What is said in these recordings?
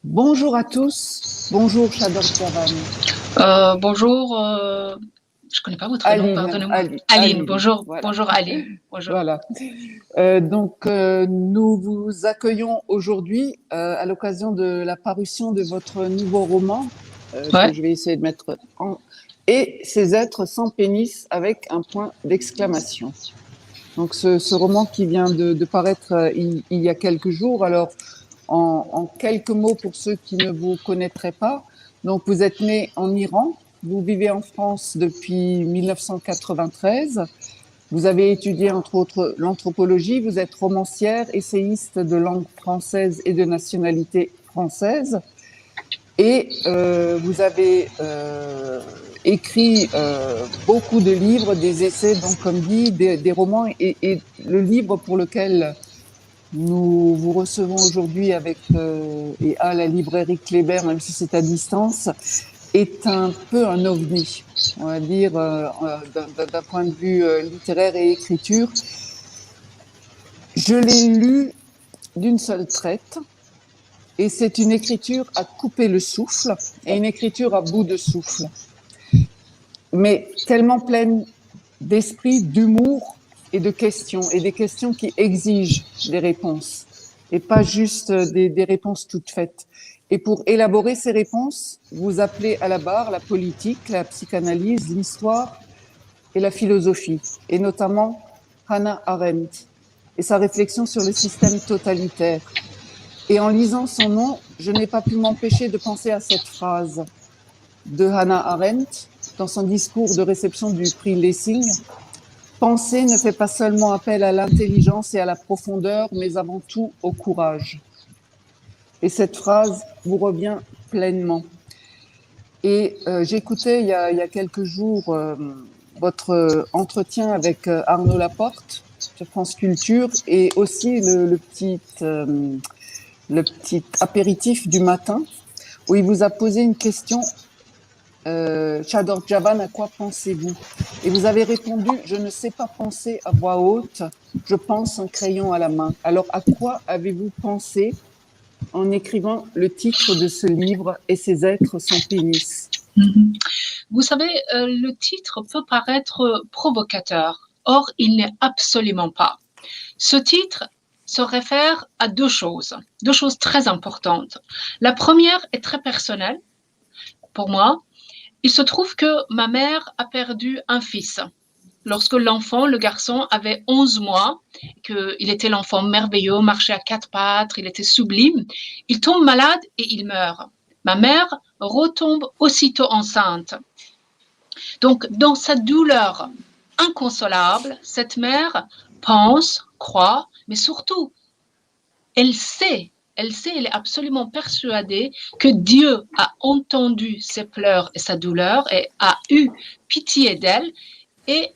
Bonjour à tous. Bonjour Shador Javan. Bonjour, je connais pas votre nom, pardonnez-moi. Aline, Aline, bonjour, voilà. bonjour Aline, bonjour. Voilà. Nous vous accueillons aujourd'hui à l'occasion de la parution de votre nouveau roman que Ouais, je vais essayer de mettre en et ces êtres sans pénis avec un point d'exclamation. Donc ce roman qui vient de paraître il y a quelques jours. Alors en quelques mots pour ceux qui ne vous connaîtraient pas. Donc, vous êtes né en Iran, vous vivez en France depuis 1993, vous avez étudié entre autres l'anthropologie, vous êtes romancière, essayiste de langue française et de nationalité française, et vous avez écrit beaucoup de livres, des essais, donc comme dit, des romans, et le livre pour lequel nous vous recevons aujourd'hui avec et à la librairie Kléber, même si c'est à distance, est un peu un ovni, on va dire, d'un point de vue littéraire et écriture. Je l'ai lu d'une seule traite et c'est une écriture à couper le souffle et une écriture à bout de souffle, mais tellement pleine d'esprit, d'humour et de questions, et des questions qui exigent des réponses, et pas juste des réponses toutes faites. Et pour élaborer ces réponses, vous appelez à la barre la politique, la psychanalyse, l'histoire et la philosophie, et notamment Hannah Arendt et sa réflexion sur le système totalitaire. Et en lisant son nom, je n'ai pas pu m'empêcher de penser à cette phrase de Hannah Arendt dans son discours de réception du prix Lessing: penser ne fait pas seulement appel à l'intelligence et à la profondeur, mais avant tout au courage. Et cette phrase vous revient pleinement. Et j'écoutais il y a quelques jours votre entretien avec Arnaud Laporte sur France Culture, et aussi le petit apéritif du matin où il vous a posé une question: Shador Javan, à quoi pensez-vous? Et vous avez répondu: je ne sais pas penser à voix haute, je pense un crayon à la main. Alors, à quoi avez-vous pensé en écrivant le titre de ce livre et ces êtres sans pénis? Vous savez, le titre peut paraître provocateur, or il n'est absolument pas. Ce titre se réfère à deux choses très importantes. La première est très personnelle pour moi. Il se trouve que ma mère a perdu un fils. Lorsque l'enfant, le garçon, avait 11 mois, qu'il était l'enfant merveilleux, marchait à quatre pattes, il était sublime, il tombe malade et il meurt. Ma mère retombe aussitôt enceinte. Donc, dans sa douleur inconsolable, cette mère pense, croit, mais surtout, elle sait, elle est absolument persuadée que Dieu a entendu ses pleurs et sa douleur et a eu pitié d'elle et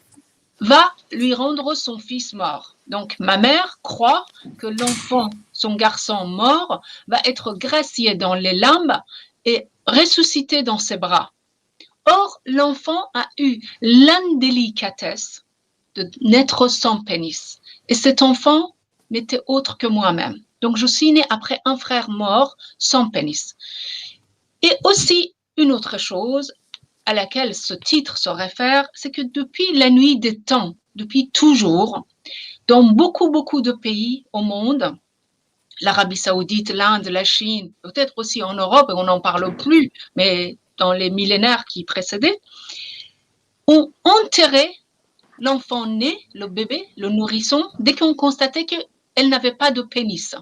va lui rendre son fils mort. Donc, ma mère croit que l'enfant, son garçon mort, va être gracié dans les limbes et ressuscité dans ses bras. Or, l'enfant a eu l'indélicatesse de naître sans pénis. Et cet enfant n'était autre que moi-même. Donc, je suis née après un frère mort sans pénis. Et aussi, une autre chose à laquelle ce titre se réfère, c'est que depuis la nuit des temps, depuis toujours, dans beaucoup de pays au monde, l'Arabie Saoudite, l'Inde, la Chine, peut-être aussi en Europe, on n'en parle plus, mais dans les millénaires qui précédaient, on enterrait l'enfant né, le bébé, le nourrisson, dès qu'on constatait qu'elle n'avait pas de pénis.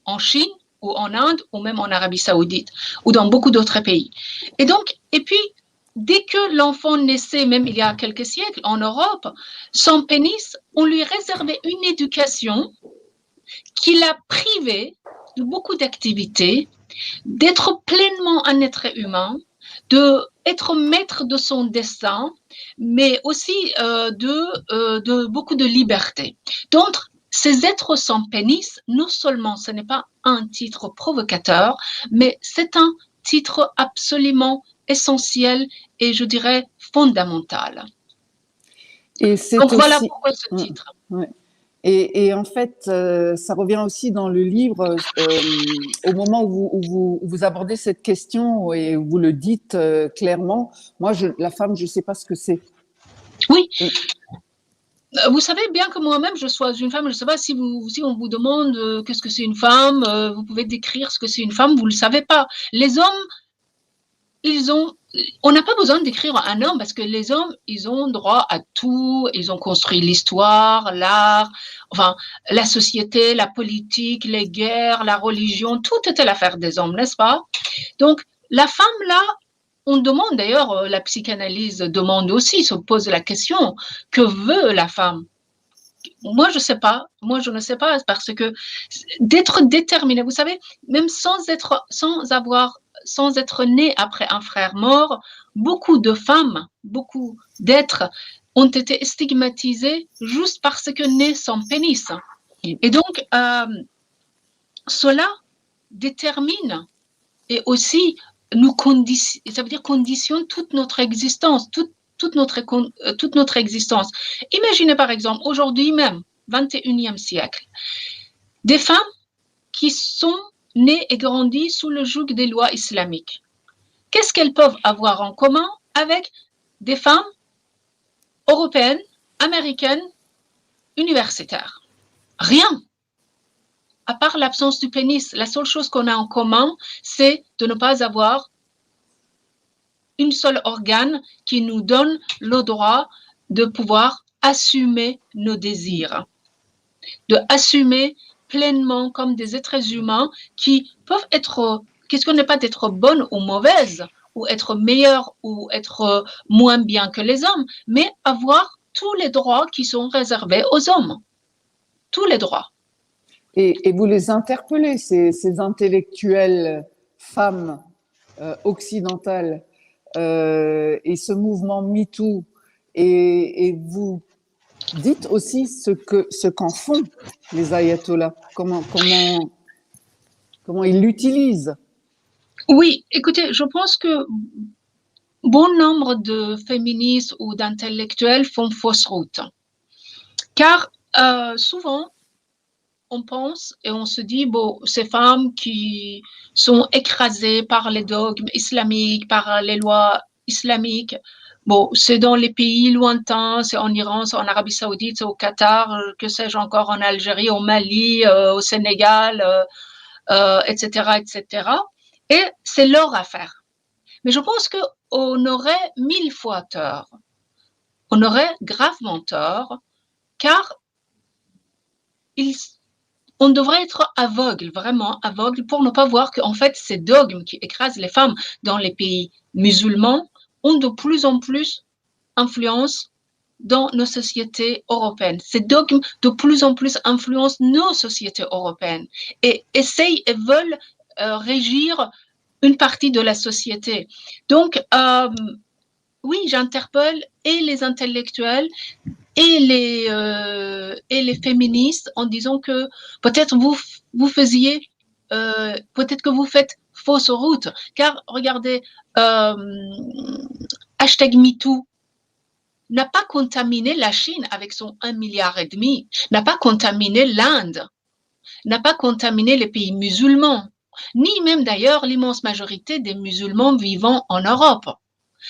En Chine ou en Inde ou même en Arabie Saoudite ou dans beaucoup d'autres pays. Et donc, et puis, dès que l'enfant naissait, même il y a quelques siècles en Europe, sans pénis, on lui réservait une éducation qui l'a privé de beaucoup d'activités, d'être pleinement un être humain, d'être maître de son destin, mais aussi de beaucoup de liberté. Donc, ces êtres sans pénis, non seulement ce n'est pas un titre provocateur, mais c'est un titre absolument essentiel et je dirais fondamental. Et c'est Donc voilà aussi, pourquoi ce titre. ouais. Et en fait, ça revient aussi dans le livre, au moment où vous abordez cette question et où vous le dites clairement. Moi, la femme, je ne sais pas ce que c'est. Oui. Vous savez bien que moi-même, je sois une femme. Je ne sais pas si on vous demande qu'est-ce que c'est une femme, vous pouvez décrire ce que c'est une femme, vous ne le savez pas. Les hommes, on n'a pas besoin d'écrire un homme parce que les hommes, ils ont droit à tout. Ils ont construit l'histoire, l'art, enfin, la société, la politique, les guerres, la religion. Tout était l'affaire des hommes, n'est-ce pas? Donc, la femme, là, on demande d'ailleurs, la psychanalyse demande aussi, se pose la question, que veut la femme? Moi, je sais pas. Moi, je ne sais pas parce que d'être déterminé, vous savez, même sans être né après un frère mort, beaucoup de femmes, beaucoup d'êtres ont été stigmatisés juste parce que nés sans pénis. Et donc, cela détermine et aussi nous conditionne, ça veut dire conditionne toute notre existence, toute notre existence. Imaginez par exemple, aujourd'hui même, 21e siècle, des femmes qui sont nées et grandies sous le joug des lois islamiques. Qu'est-ce qu'elles peuvent avoir en commun avec des femmes européennes, américaines, universitaires? Rien. À part l'absence du pénis, la seule chose qu'on a en commun, c'est de ne pas avoir une seule organe qui nous donne le droit de pouvoir assumer nos désirs, de assumer pleinement comme des êtres humains qui peuvent être, question n'est pas d'être bonne ou mauvaise, ou être meilleure ou être moins bien que les hommes, mais avoir tous les droits qui sont réservés aux hommes. Tous les droits. Et vous les interpellez, ces intellectuelles femmes occidentales et ce mouvement MeToo, et vous dites aussi ce qu'en font les ayatollahs, comment ils l'utilisent. Oui, écoutez, je pense que bon nombre de féministes ou d'intellectuels font fausse route. Car souvent, on pense et on se dit, bon, ces femmes qui sont écrasées par les dogmes islamiques, par les lois islamiques, bon, c'est dans les pays lointains, c'est en Iran, c'est en Arabie Saoudite, c'est au Qatar, que sais-je encore, en Algérie, au Mali, au Sénégal, etc., etc. Et c'est leur affaire. Mais je pense qu'on aurait 1000 fois tort. On aurait gravement tort, car on devrait être aveugle, vraiment aveugle, pour ne pas voir qu'en fait, ces dogmes qui écrasent les femmes dans les pays musulmans ont de plus en plus influence dans nos sociétés européennes. Ces dogmes de plus en plus influencent nos sociétés européennes et essayent et veulent régir une partie de la société. Donc, oui, j'interpelle et les intellectuels et les féministes en disant que peut-être vous faisiez, peut-être que vous faites fausse route, car regardez, hashtag MeToo n'a pas contaminé la Chine avec son 1,5 milliard, n'a pas contaminé l'Inde, n'a pas contaminé les pays musulmans, ni même d'ailleurs l'immense majorité des musulmans vivant en Europe.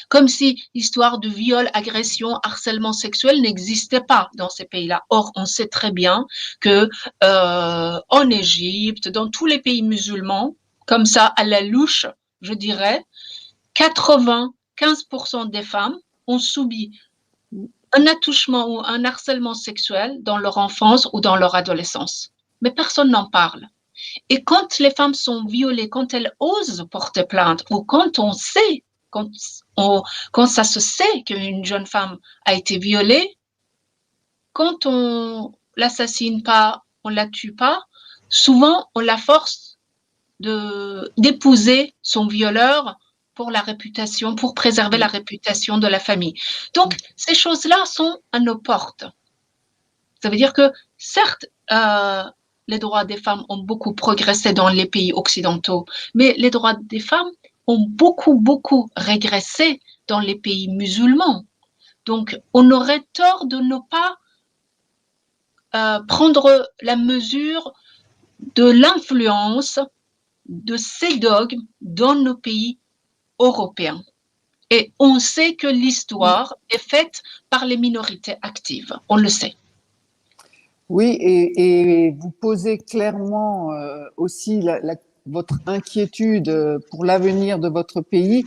Comme si l'histoire de viol, agression, harcèlement sexuel n'existait pas dans ces pays-là. Or, on sait très bien que en Égypte, dans tous les pays musulmans, comme ça à la louche, je dirais, 95% des femmes ont subi un attouchement ou un harcèlement sexuel dans leur enfance ou dans leur adolescence. Mais personne n'en parle. Et quand les femmes sont violées, quand elles osent porter plainte, ou quand on sait, quand ça se sait qu'une jeune femme a été violée, quand on l'assassine pas, on la tue pas, souvent on la force d'épouser son violeur pour la réputation, pour préserver la réputation de la famille. Donc, ces choses-là sont à nos portes. Ça veut dire que, certes, les droits des femmes ont beaucoup progressé dans les pays occidentaux, mais les droits des femmes ont beaucoup régressé dans les pays musulmans. Donc, on aurait tort de ne pas prendre la mesure de l'influence de ces dogmes dans nos pays européens. Et on sait que l'histoire est faite par les minorités actives, on le sait. Oui, et vous posez clairement aussi votre inquiétude pour l'avenir de votre pays.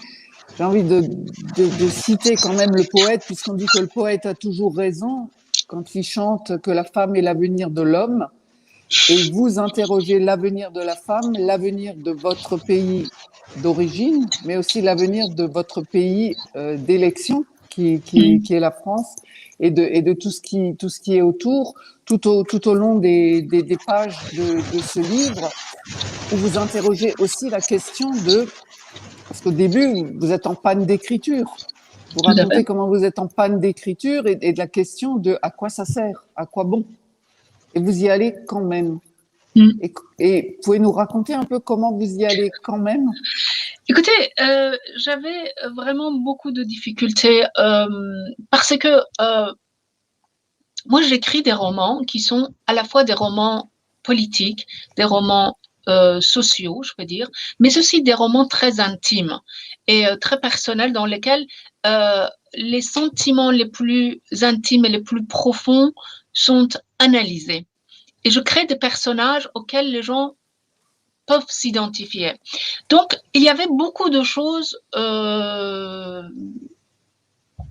J'ai envie de citer quand même le poète, puisqu'on dit que le poète a toujours raison quand il chante que la femme est l'avenir de l'homme. Et vous interrogez l'avenir de la femme, l'avenir de votre pays d'origine, mais aussi l'avenir de votre pays d'élection, qui est la France, et de tout ce qui est autour, tout au long des pages de ce livre, où vous interrogez aussi la question de, parce qu'au début, vous êtes en panne d'écriture. Vous Tout à racontez fait. comment vous êtes en panne d'écriture et de la question de à quoi ça sert, à quoi bon. Et vous y allez quand même. Mm. Et pouvez nous raconter un peu comment vous y allez quand même? Écoutez, j'avais vraiment beaucoup de difficultés parce que moi, j'écris des romans qui sont à la fois des romans politiques, des romans sociaux, je peux dire, mais aussi des romans très intimes et très personnels dans lesquels les sentiments les plus intimes et les plus profonds sont analysés. Et je crée des personnages auxquels les gens peuvent s'identifier. Donc, il y avait beaucoup de choses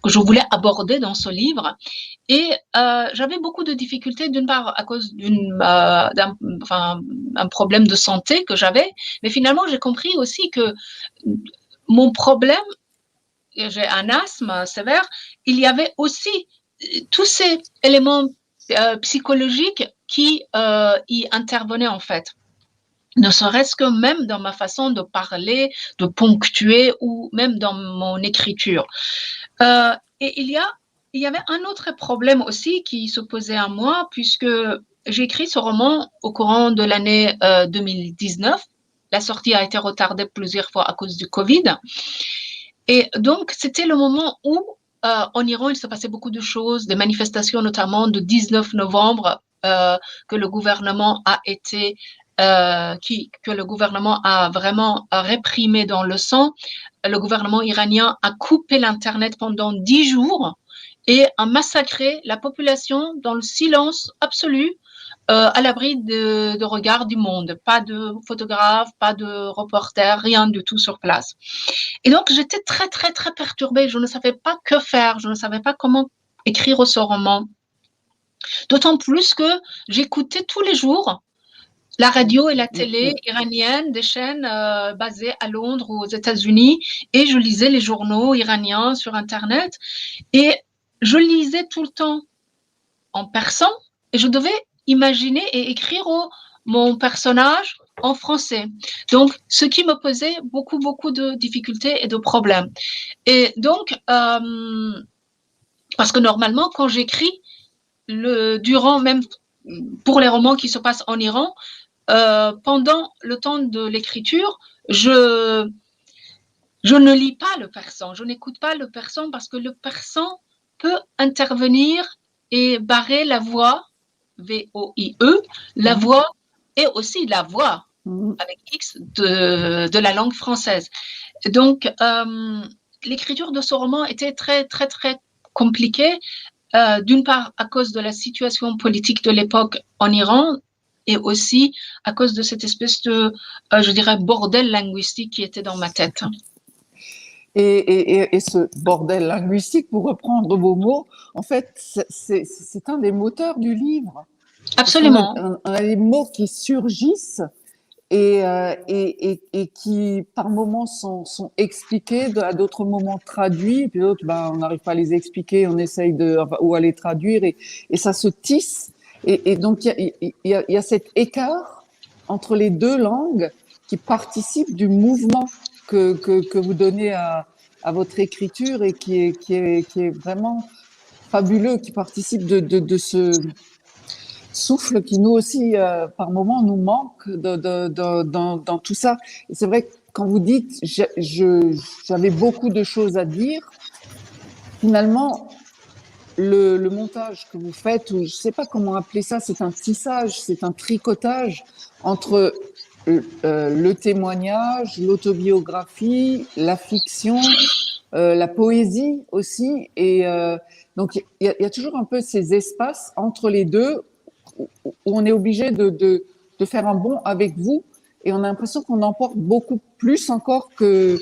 que je voulais aborder dans ce livre. Et j'avais beaucoup de difficultés, d'une part à cause d'un problème de santé que j'avais, mais finalement j'ai compris aussi que mon problème, j'ai un asthme sévère, il y avait aussi tous ces éléments psychologiques qui y intervenaient en fait. Ne serait-ce que même dans ma façon de parler, de ponctuer ou même dans mon écriture. Et il y avait un autre problème aussi qui se posait à moi, puisque j'ai écrit ce roman au courant de l'année 2019. La sortie a été retardée plusieurs fois à cause du Covid. Et donc, c'était le moment où, en Iran, il se passait beaucoup de choses, des manifestations notamment de 19 novembre, que le gouvernement a été que le gouvernement a vraiment réprimé dans le sang. Le gouvernement iranien a coupé l'Internet pendant 10 jours et a massacré la population dans le silence absolu, à l'abri de regard du monde. Pas de photographes, pas de reporters, rien du tout sur place. Et donc, j'étais très, très, très perturbée. Je ne savais pas que faire. Je ne savais pas comment écrire ce roman. D'autant plus que j'écoutais tous les jours la radio et la télé iranienne, des chaînes basées à Londres ou aux États-Unis, et je lisais les journaux iraniens sur Internet, et je lisais tout le temps en persan, et je devais imaginer et écrire mon personnage en français. Donc, ce qui me posait beaucoup, beaucoup de difficultés et de problèmes. Et donc, parce que normalement, quand j'écris, durant même pour les romans qui se passent en Iran, pendant le temps de l'écriture, je ne lis pas le persan, je n'écoute pas le persan parce que le persan peut intervenir et barrer la voix, V-O-I-E, la voix et aussi la voix avec X de la langue française. Donc, l'écriture de ce roman était très, très, très compliquée, d'une part à cause de la situation politique de l'époque en Iran, et aussi à cause de cette espèce de, je dirais, bordel linguistique qui était dans ma tête. Et ce bordel linguistique, pour reprendre vos mots, en fait, c'est un des moteurs du livre. Absolument. On a des mots qui surgissent et qui, par moments, sont expliqués, à d'autres moments traduits, puis d'autres, on n'arrive pas à les expliquer, on essaye ou à les traduire, et ça se tisse. Et donc, il y a cet écart entre les deux langues qui participe du mouvement que vous donnez à votre écriture et qui est vraiment fabuleux, qui participe de ce souffle qui nous aussi, par moments, nous manque dans tout ça. Et c'est vrai que quand vous dites, j'avais beaucoup de choses à dire, finalement, le montage que vous faites, ou je ne sais pas comment appeler ça, c'est un tissage, c'est un tricotage entre le témoignage, l'autobiographie, la fiction, la poésie aussi. Et donc, il y a toujours un peu ces espaces entre les deux où on est obligé de faire un bond avec vous. Et on a l'impression qu'on emporte beaucoup plus encore que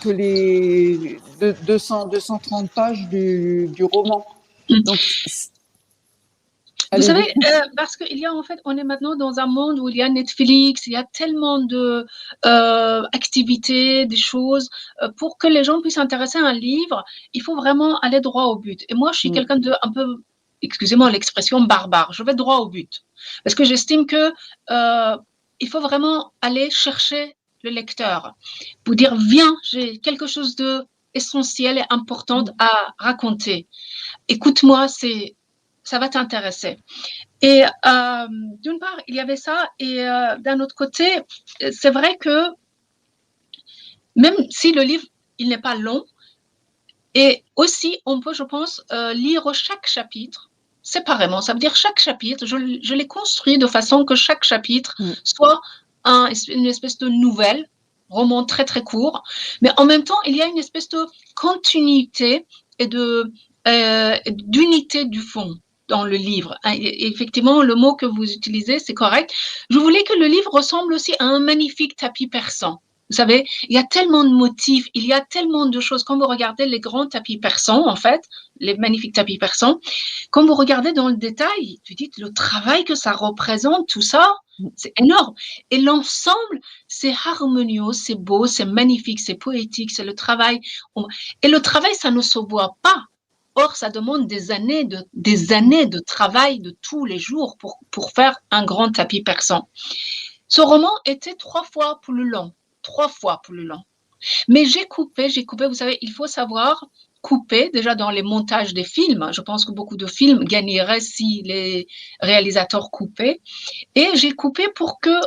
les 230 pages du roman. Donc, Vous savez, allez-y. parce qu'il y a en fait, on est maintenant dans un monde où il y a Netflix, il y a tellement de activités, des choses. Pour que les gens puissent s'intéresser à un livre, il faut vraiment aller droit au but. Et moi, je suis quelqu'un de un peu, excusez-moi l'expression, barbare. Je vais droit au but. Parce que j'estime que il faut vraiment aller chercher le lecteur pour dire, viens, j'ai quelque chose de essentiel et important à raconter. Écoute-moi, ça va t'intéresser. Et d'une part, il y avait ça, et d'un autre côté, c'est vrai que même si le livre, il n'est pas long, et aussi, on peut, je pense, lire chaque chapitre séparément. Ça veut dire chaque chapitre, je l'ai construit de façon que chaque chapitre soit une espèce de nouvelle, roman très très court, mais en même temps, il y a une espèce de continuité et d'unité du fond dans le livre. Et effectivement, le mot que vous utilisez, c'est correct. Je voulais que le livre ressemble aussi à un magnifique tapis persan. Vous savez, il y a tellement de motifs, il y a tellement de choses. Quand vous regardez les grands tapis persans, en fait, les magnifiques tapis persans, quand vous regardez dans le détail, vous dites le travail que ça représente, tout ça, c'est énorme. Et l'ensemble, c'est harmonieux, c'est beau, c'est magnifique, c'est poétique, c'est le travail. Et le travail, ça ne se voit pas. Or, ça demande des années de travail de tous les jours pour faire un grand tapis persan. Ce roman était 3 fois plus long. 3 fois plus long. Mais j'ai coupé, vous savez, il faut savoir couper déjà dans les montages des films. Je pense que beaucoup de films gagneraient si les réalisateurs coupaient. Et j'ai coupé pour que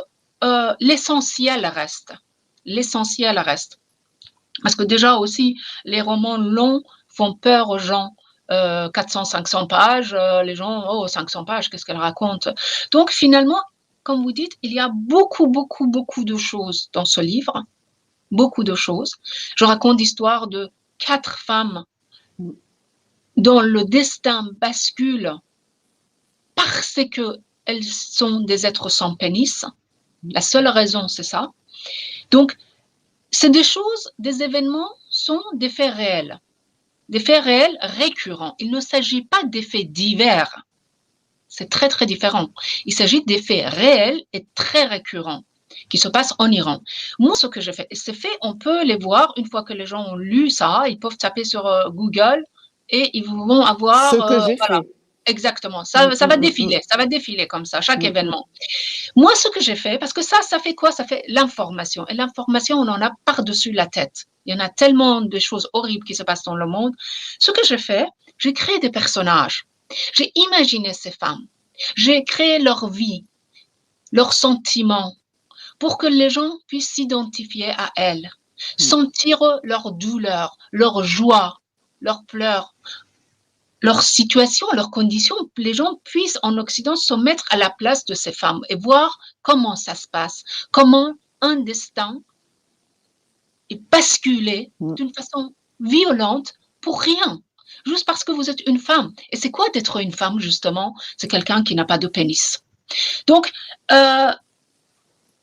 l'essentiel reste. L'essentiel reste. Parce que déjà aussi, les romans longs font peur aux gens. 400, 500 pages, les gens, oh, 500 pages, qu'est-ce qu'elle raconte? Donc finalement, comme vous dites, il y a beaucoup, beaucoup, beaucoup de choses dans ce livre, beaucoup de choses. Je raconte l'histoire de 4 femmes dont le destin bascule parce qu'elles sont des êtres sans pénis. La seule raison, c'est ça. Donc, c'est des choses, des événements sont des faits réels. Des faits réels récurrents. Il ne s'agit pas d'effets divers. C'est très, très différent. Il s'agit d'effets réels et très récurrents qui se passent en Iran. Moi, ce que je fais, ces faits, on peut les voir une fois que les gens ont lu ça. Ils peuvent taper sur Google et ils vont avoir... Ce que j'ai voilà. fait. Exactement. Ça va défiler comme ça, chaque événement. Moi, ce que j'ai fait, parce que ça fait quoi? Ça fait l'information. Et l'information, on en a par-dessus la tête. Il y en a tellement de choses horribles qui se passent dans le monde. Ce que j'ai fait, j'ai créé des personnages. J'ai imaginé ces femmes. J'ai créé leur vie, leurs sentiments, pour que les gens puissent s'identifier à elles, sentir leur douleur, leur joie, leurs pleurs, leur situation, leurs conditions, les gens puissent en Occident se mettre à la place de ces femmes et voir comment ça se passe, comment un destin est basculé d'une façon violente pour rien, juste parce que vous êtes une femme. Et c'est quoi d'être une femme, justement? C'est quelqu'un qui n'a pas de pénis. Donc,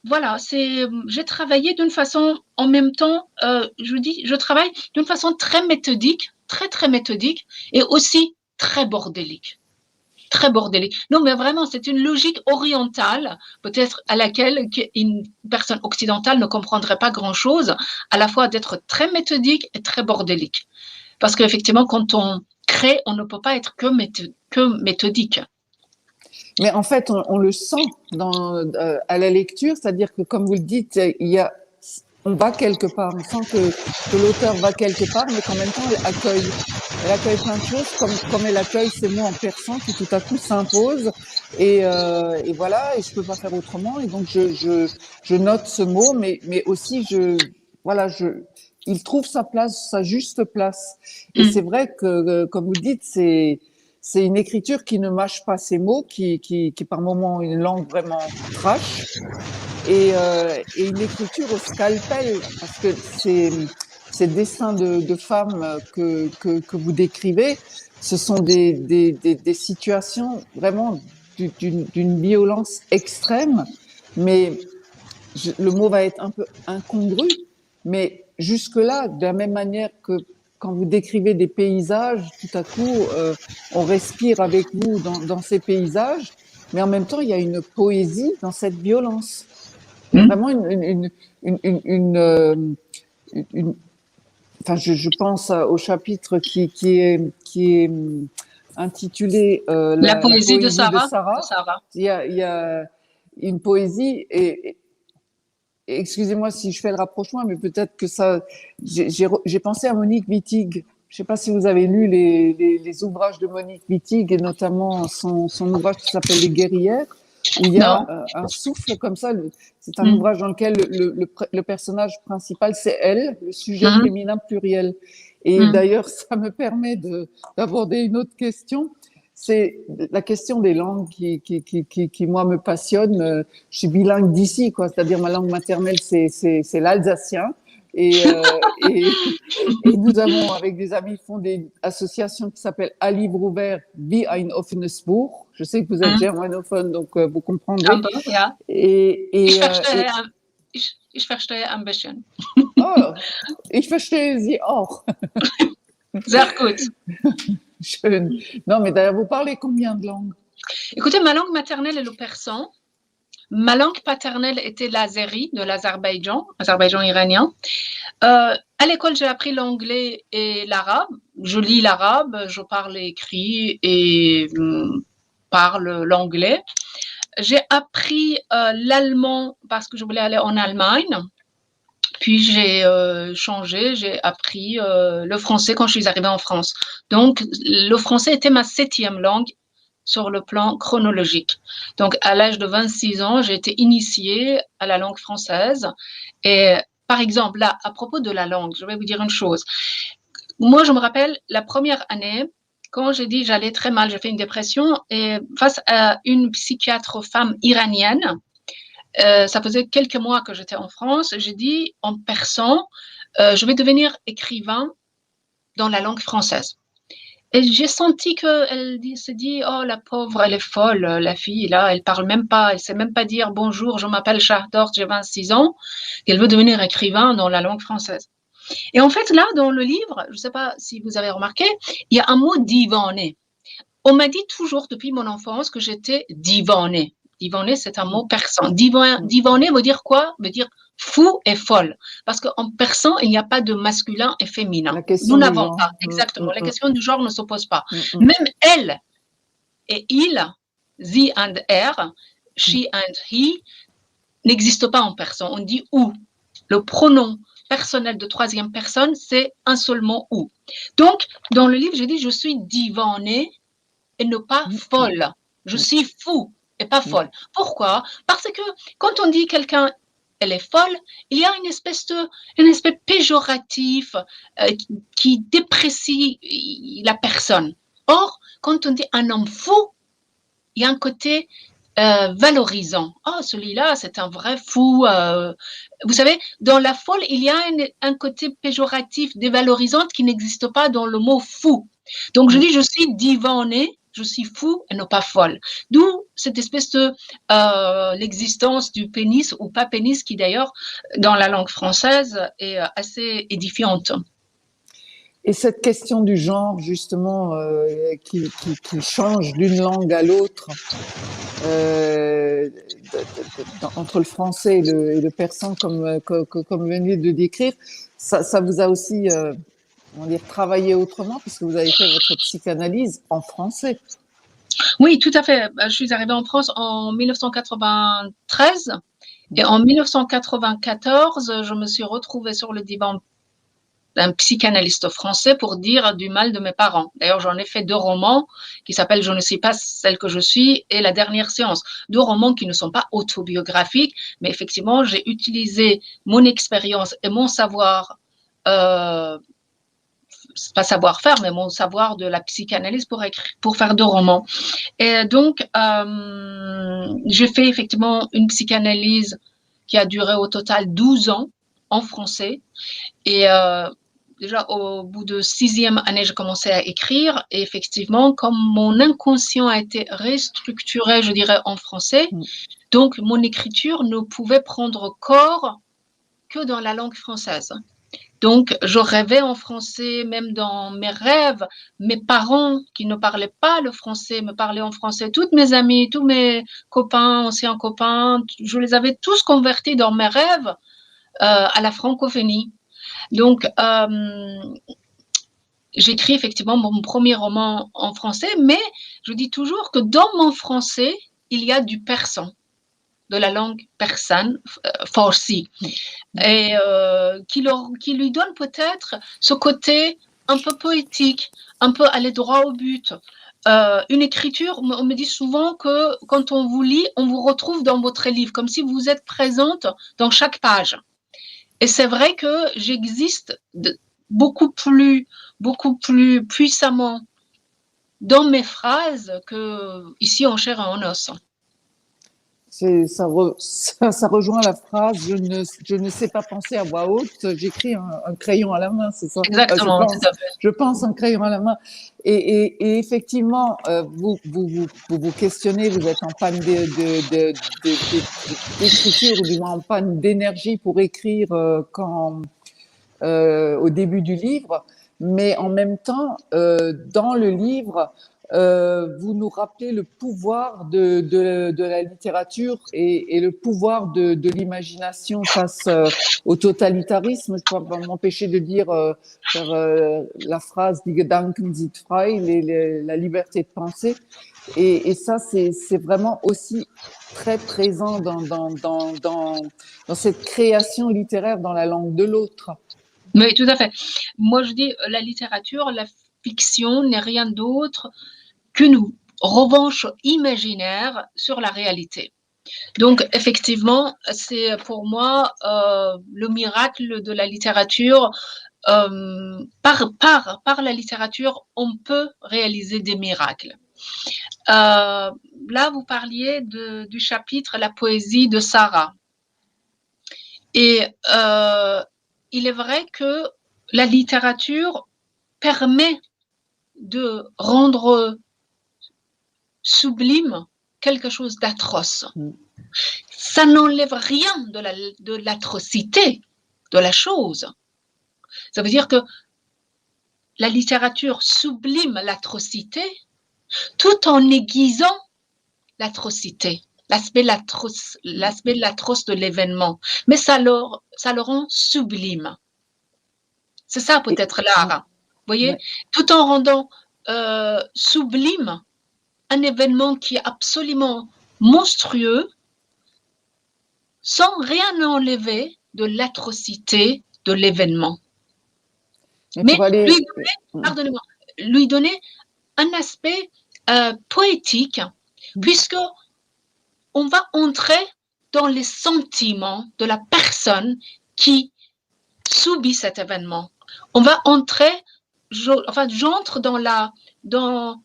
voilà, j'ai travaillé d'une façon, en même temps, je travaille d'une façon très méthodique, très, très méthodique, et aussi très bordélique. Très bordélique. Non, mais vraiment, c'est une logique orientale, peut-être à laquelle une personne occidentale ne comprendrait pas grand-chose, à la fois d'être très méthodique et très bordélique. Parce qu'effectivement, quand on crée, on ne peut pas être que méthodique. Mais en fait, on le sent à la lecture, c'est-à-dire que, comme vous le dites, on va quelque part, on sent que l'auteur va quelque part, mais qu'en même temps, elle accueille plein de choses, comme elle accueille ces mots en persan qui tout à coup s'imposent, et voilà, et je peux pas faire autrement, et donc je note ce mot, mais aussi il trouve sa place, sa juste place. Et c'est vrai que, comme vous dites, c'est une écriture qui ne mâche pas ses mots, qui par moments une langue vraiment trash, et une écriture au scalpel, parce que ces dessins de femmes que vous décrivez, ce sont des situations vraiment d'une violence extrême, mais le mot va être un peu incongru, mais jusque-là, de la même manière que quand vous décrivez des paysages, tout à coup, on respire avec vous dans ces paysages, mais en même temps, il y a une poésie dans cette violence. Il y a vraiment enfin, je pense au chapitre qui est intitulé La la poésie de poésie de Sarah. Sarah. De Sarah. Il y a une poésie et excusez-moi si je fais le rapprochement, mais peut-être que ça, j'ai pensé à Monique Wittig. Je ne sais pas si vous avez lu les ouvrages de Monique Wittig et notamment son ouvrage qui s'appelle Les Guerrières, où il y a un souffle comme ça. C'est un ouvrage dans lequel le personnage principal, c'est elle, le sujet féminin pluriel. Et d'ailleurs, ça me permet d'aborder une autre question. C'est la question des langues qui moi, me passionne. Je suis bilingue d'ici, quoi. C'est-à-dire, ma langue maternelle, c'est l'alsacien. Et nous avons, avec des amis, fondé une association qui s'appelle À livre ouvert, Wie ein offenes Buch. Je sais que vous êtes germanophone, donc vous comprendrez. Un peu, ja. Ich verstehe ein bisschen. Oh, ich verstehe Sie auch. Sehr gut. Schön. Non, mais d'ailleurs, vous parlez combien de langues? Écoutez, ma langue maternelle est le persan. Ma langue paternelle était l'azéri de l'Azerbaïdjan, Azerbaïdjan iranien. À l'école, j'ai appris l'anglais et l'arabe. Je lis l'arabe, je parle et écris et parle l'anglais. J'ai appris l'allemand parce que je voulais aller en Allemagne. Puis j'ai changé, j'ai appris le français quand je suis arrivée en France. Donc, le français était ma 7e langue sur le plan chronologique. Donc, à l'âge de 26 ans, j'ai été initiée à la langue française. Et par exemple, là, à propos de la langue, je vais vous dire une chose. Moi, je me rappelle la première année, quand j'ai dit j'allais très mal, j'ai fait une dépression, et face à une psychiatre femme iranienne, ça faisait quelques mois que j'étais en France, j'ai dit en persan, je vais devenir écrivain dans la langue française. Et j'ai senti qu'elle se dit, oh la pauvre, elle est folle, la fille, là, elle parle même pas, elle sait même pas dire bonjour, je m'appelle Shahdor, j'ai 26 ans, et elle veut devenir écrivain dans la langue française. Et en fait, là, dans le livre, je ne sais pas si vous avez remarqué, il y a un mot divané. On m'a dit toujours depuis mon enfance que j'étais divané. Divané, c'est un mot persan. Divané veut dire quoi? Veut dire fou et folle. Parce qu'en persan, il n'y a pas de masculin et féminin. Nous n'avons pas, exactement. La question du genre ne s'oppose pas. Même elle et il, sie and er, she and he, n'existent pas en persan. On dit ou. Le pronom personnel de 3e personne, c'est un seul mot ou. Donc, dans le livre, j'ai dit je suis divanée et ne pas folle. Je suis fou et pas folle. Pourquoi? Parce que quand on dit quelqu'un, elle est folle, il y a une espèce péjoratif qui déprécie la personne. Or, quand on dit un homme fou, il y a un côté valorisant. Oh, celui-là, c'est un vrai fou. Vous savez, dans la folle, il y a un côté péjoratif, dévalorisant qui n'existe pas dans le mot fou. Donc, je dis, je suis divanée, je suis fou et non pas folle. D'où cette espèce de l'existence du pénis ou pas pénis qui, d'ailleurs, dans la langue française, est assez édifiante. Et cette question du genre, justement, qui change d'une langue à l'autre, entre le français et le persan, comme vous venez de décrire, ça vous a aussi, on dire, travaillé autrement, puisque vous avez fait votre psychanalyse en français. Oui, tout à fait. Je suis arrivée en France en 1993 et en 1994, je me suis retrouvée sur le divan d'un psychanalyste français pour dire du mal de mes parents. D'ailleurs, j'en ai fait 2 romans qui s'appellent « Je ne suis pas celle que je suis » et « La dernière séance ». 2 romans qui ne sont pas autobiographiques, mais effectivement, j'ai utilisé mon expérience et mon savoir pas savoir-faire, mais mon savoir de la psychanalyse pour faire 2 romans. Et donc, j'ai fait effectivement une psychanalyse qui a duré au total 12 ans en français. Et déjà, au bout de 6e année, j'ai commencé à écrire. Et effectivement, comme mon inconscient a été restructuré, je dirais, en français, donc mon écriture ne pouvait prendre corps que dans la langue française. Donc, je rêvais en français, même dans mes rêves. Mes parents, qui ne parlaient pas le français, me parlaient en français. Toutes mes amies, tous mes copains, anciens copains, je les avais tous convertis dans mes rêves à la francophonie. Donc, j'écris effectivement mon premier roman en français, mais je dis toujours que dans mon français, il y a du persan, de la langue persane, farsi, et qui lui donne peut-être ce côté un peu poétique, un peu aller droit au but. Une écriture, on me dit souvent que quand on vous lit, on vous retrouve dans votre livre, comme si vous êtes présente dans chaque page. Et c'est vrai que j'existe beaucoup plus puissamment dans mes phrases que ici en chair et en os. Ça rejoint la phrase je ne sais pas penser à voix haute, j'écris un crayon à la main, c'est ça? Exactement, je pense un crayon à la main. Et effectivement, vous questionnez, vous êtes en panne d'écriture, ou du moins en panne d'énergie pour écrire au début du livre, mais en même temps, dans le livre, vous nous rappelez le pouvoir de la littérature et le pouvoir de l'imagination face au totalitarisme. Je ne peux pas m'empêcher de dire la phrase « Die Gedanken sind frei », la liberté de penser. Et ça, c'est vraiment aussi très présent dans cette création littéraire dans la langue de l'autre. Oui, tout à fait. Moi, je dis la littérature, la fiction n'est rien d'autre qu'une revanche imaginaire sur la réalité. Donc, effectivement, c'est pour moi le miracle de la littérature. Par la littérature, on peut réaliser des miracles. Là, vous parliez du chapitre La poésie de Sarah. Et il est vrai que la littérature permet de rendre sublime quelque chose d'atroce. Ça n'enlève rien de l'atrocité de la chose. Ça veut dire que la littérature sublime l'atrocité tout en aiguisant l'atrocité, l'aspect l'atroce de l'événement, mais ça le rend sublime. C'est ça peut-être l'art, vous voyez, ouais. Tout en rendant sublime un événement qui est absolument monstrueux, sans rien enlever de l'atrocité de l'événement. Mais lui donner un aspect poétique, puisque on va entrer dans les sentiments de la personne qui subit cet événement. On va entrer, j'entre dans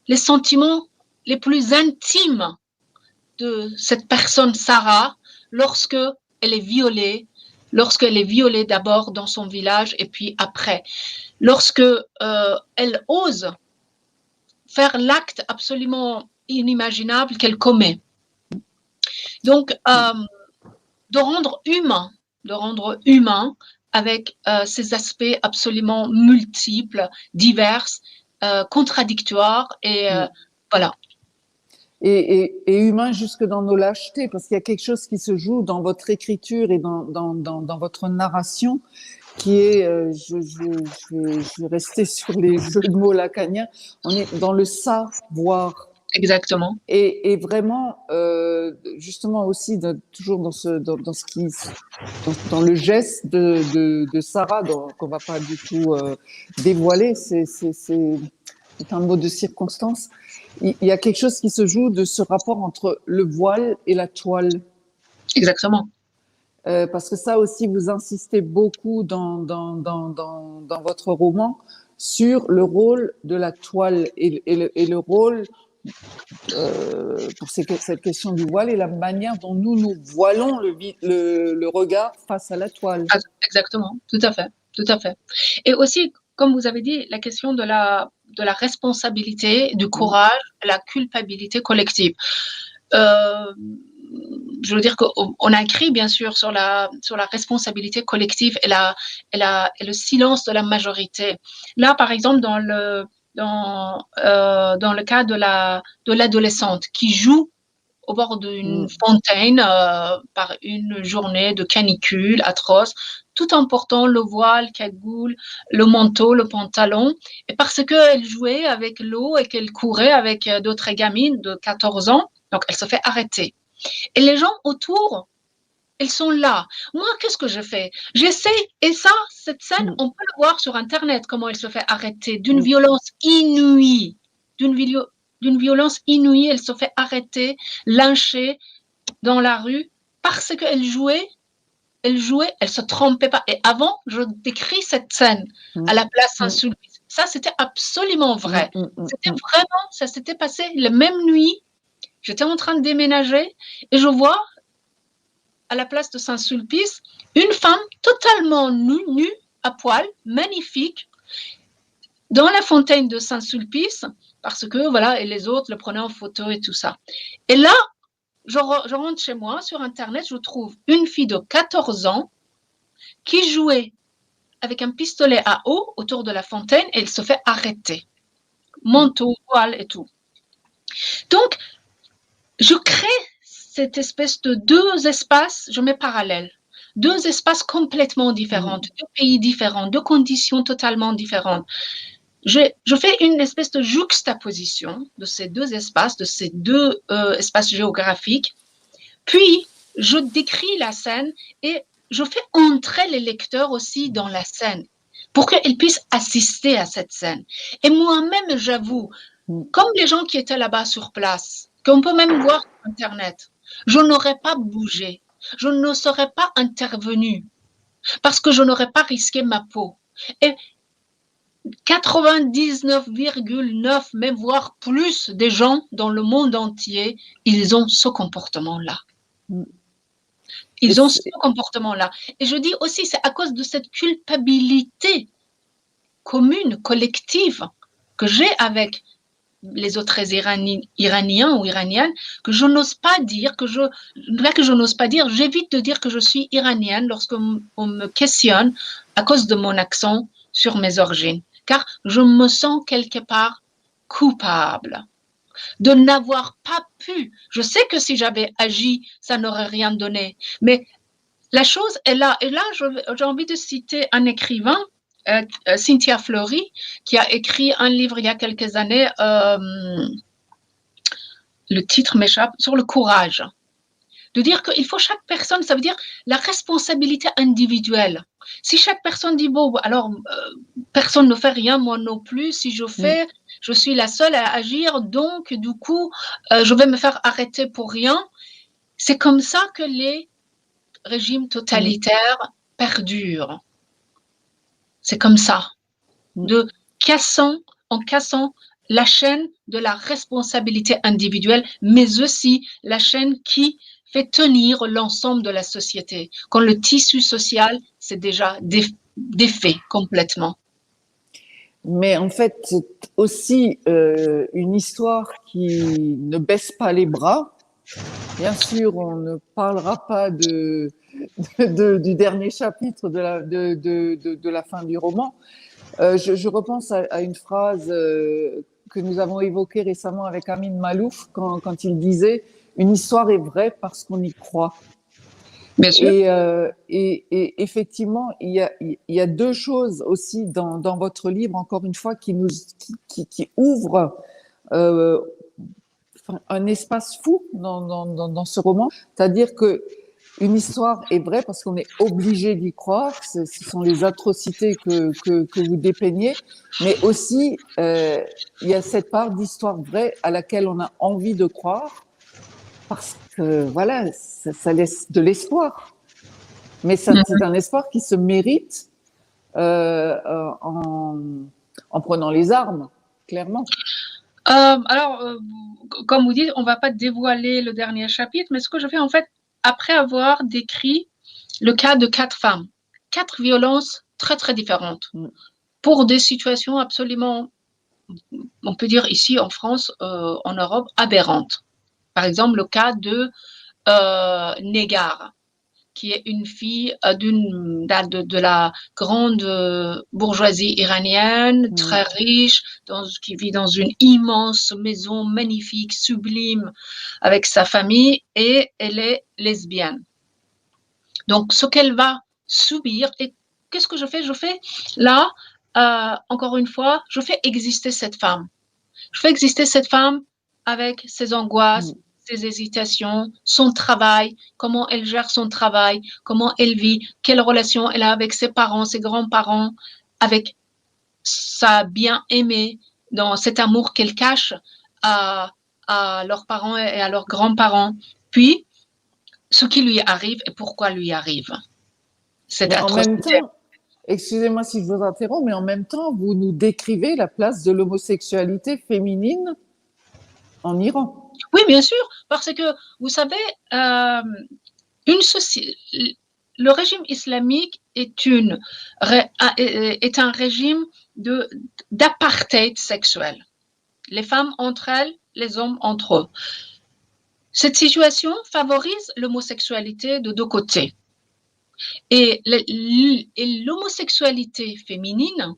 les sentiments les plus intimes de cette personne Sarah lorsque elle est violée d'abord dans son village et puis après, lorsque elle ose faire l'acte absolument inimaginable qu'elle commet. Donc, de rendre humain avec ces aspects absolument multiples, divers, contradictoires et voilà. Et humain jusque dans nos lâchetés, parce qu'il y a quelque chose qui se joue dans votre écriture et dans votre narration, qui est, je vais rester sur les jeux de mots lacaniens, on est dans le savoir. Exactement. Et vraiment, justement aussi, toujours dans le geste de Sarah, qu'on va pas du tout dévoiler, c'est un mot de circonstance. Il y a quelque chose qui se joue de ce rapport entre le voile et la toile. Exactement. parce que ça aussi, vous insistez beaucoup dans votre roman sur le rôle de la toile et le rôle pour cette question du voile et la manière dont nous voilons le regard face à la toile. Exactement, tout à fait, tout à fait. Et aussi, comme vous avez dit, la question de la responsabilité, du courage, la culpabilité collective. Je veux dire qu'on a écrit bien sûr sur la responsabilité collective et le silence de la majorité. Là, par exemple, dans le cas de l'adolescente qui joue au bord d'une fontaine par une journée de canicule atroce, tout en portant le voile, cagoule, le manteau, le pantalon, et parce qu'elle jouait avec l'eau et qu'elle courait avec d'autres gamines de 14 ans, donc elle se fait arrêter. Et les gens autour, ils sont là. Moi, qu'est-ce que je fais? J'essaie, et ça, cette scène, on peut le voir sur Internet, comment elle se fait arrêter d'une violence inouïe, d'une violence inouïe, elle se fait arrêter, lyncher dans la rue parce qu'elle jouait, elle se trompait pas. Et avant, je décris cette scène à la place Saint-Sulpice. Ça, c'était absolument vrai. C'était vraiment, ça s'était passé la même nuit. J'étais en train de déménager et je vois à la place de Saint-Sulpice une femme totalement nue, à poil, magnifique, dans la fontaine de Saint-Sulpice, parce que voilà, et les autres le prenaient en photo et tout ça. Et là, je rentre chez moi sur Internet, je trouve une fille de 14 ans qui jouait avec un pistolet à eau autour de la fontaine et elle se fait arrêter. Manteau, voile et tout. Donc, je crée cette espèce de deux espaces, je mets parallèles, deux espaces complètement différents, deux pays différents, deux conditions totalement différentes. Je fais une espèce de juxtaposition de ces deux espaces, de ces deux espaces géographiques, puis je décris la scène et je fais entrer les lecteurs aussi dans la scène pour qu'ils puissent assister à cette scène. Et moi-même, j'avoue, comme les gens qui étaient là-bas sur place, qu'on peut même voir sur Internet, je n'aurais pas bougé, je ne serais pas intervenue parce que je n'aurais pas risqué ma peau. Et 99,9, même voire plus des gens dans le monde entier, ils ont ce comportement-là. Ils ont ce comportement-là. Et je dis aussi, c'est à cause de cette culpabilité commune, collective, que j'ai avec les autres Iraniens ou Iraniennes, que je n'ose pas dire, j'évite de dire que je suis iranienne lorsqu'on me questionne à cause de mon accent sur mes origines, car je me sens quelque part coupable de n'avoir pas pu. Je sais que si j'avais agi, ça n'aurait rien donné, mais la chose est là. Et là, j'ai envie de citer un écrivain, Cynthia Fleury, qui a écrit un livre il y a quelques années, le titre m'échappe, sur le courage. De dire qu'il faut chaque personne, ça veut dire la responsabilité individuelle. Si chaque personne dit, bon, alors personne ne fait rien, moi non plus, si je fais, je suis la seule à agir, donc du coup, je vais me faire arrêter pour rien. C'est comme ça que les régimes totalitaires perdurent. C'est comme ça. En cassant la chaîne de la responsabilité individuelle, mais aussi la chaîne qui fait tenir l'ensemble de la société. Quand le tissu social, c'est déjà défait complètement. Mais en fait, c'est aussi une histoire qui ne baisse pas les bras. Bien sûr, on ne parlera pas du dernier chapitre de la fin du roman. Je repense à une phrase que nous avons évoquée récemment avec Amin Malouf quand il disait « Une histoire est vraie parce qu'on y croit ». Bien sûr. Et effectivement, il y a deux choses aussi dans votre livre, encore une fois, qui ouvrent un espace fou dans ce roman. C'est-à-dire que une histoire est vraie parce qu'on est obligé d'y croire. Ce sont les atrocités que vous dépeignez, mais aussi il y a cette part d'histoire vraie à laquelle on a envie de croire parce que voilà, ça laisse de l'espoir. Mais c'est un espoir qui se mérite en prenant les armes, clairement. Comme vous dites, on ne va pas dévoiler le dernier chapitre, mais ce que je fais en fait, après avoir décrit le cas de 4 femmes, 4 violences très très différentes, pour des situations absolument, on peut dire ici en France, en Europe, aberrantes. Par exemple, le cas de Negar, qui est une fille de la grande bourgeoisie iranienne, très riche, qui vit dans une immense maison magnifique, sublime, avec sa famille, et elle est lesbienne. Donc, ce qu'elle va subir, et qu'est-ce que je fais? Je fais là, encore une fois, je fais exister cette femme. Je fais exister cette femme avec ses angoisses, ses hésitations, son travail, comment elle gère son travail, comment elle vit, quelle relation elle a avec ses parents, ses grands-parents, avec sa bien-aimée, dans cet amour qu'elle cache à leurs parents et à leurs grands-parents. Puis, ce qui lui arrive et pourquoi lui arrive. Mais en même temps, excusez-moi si je vous interromps, mais en même temps, vous nous décrivez la place de l'homosexualité féminine en Iran. Oui, bien sûr, parce que vous savez, le régime islamique est un régime d'apartheid sexuel. Les femmes entre elles, les hommes entre eux. Cette situation favorise l'homosexualité de deux côtés. Et l'homosexualité féminine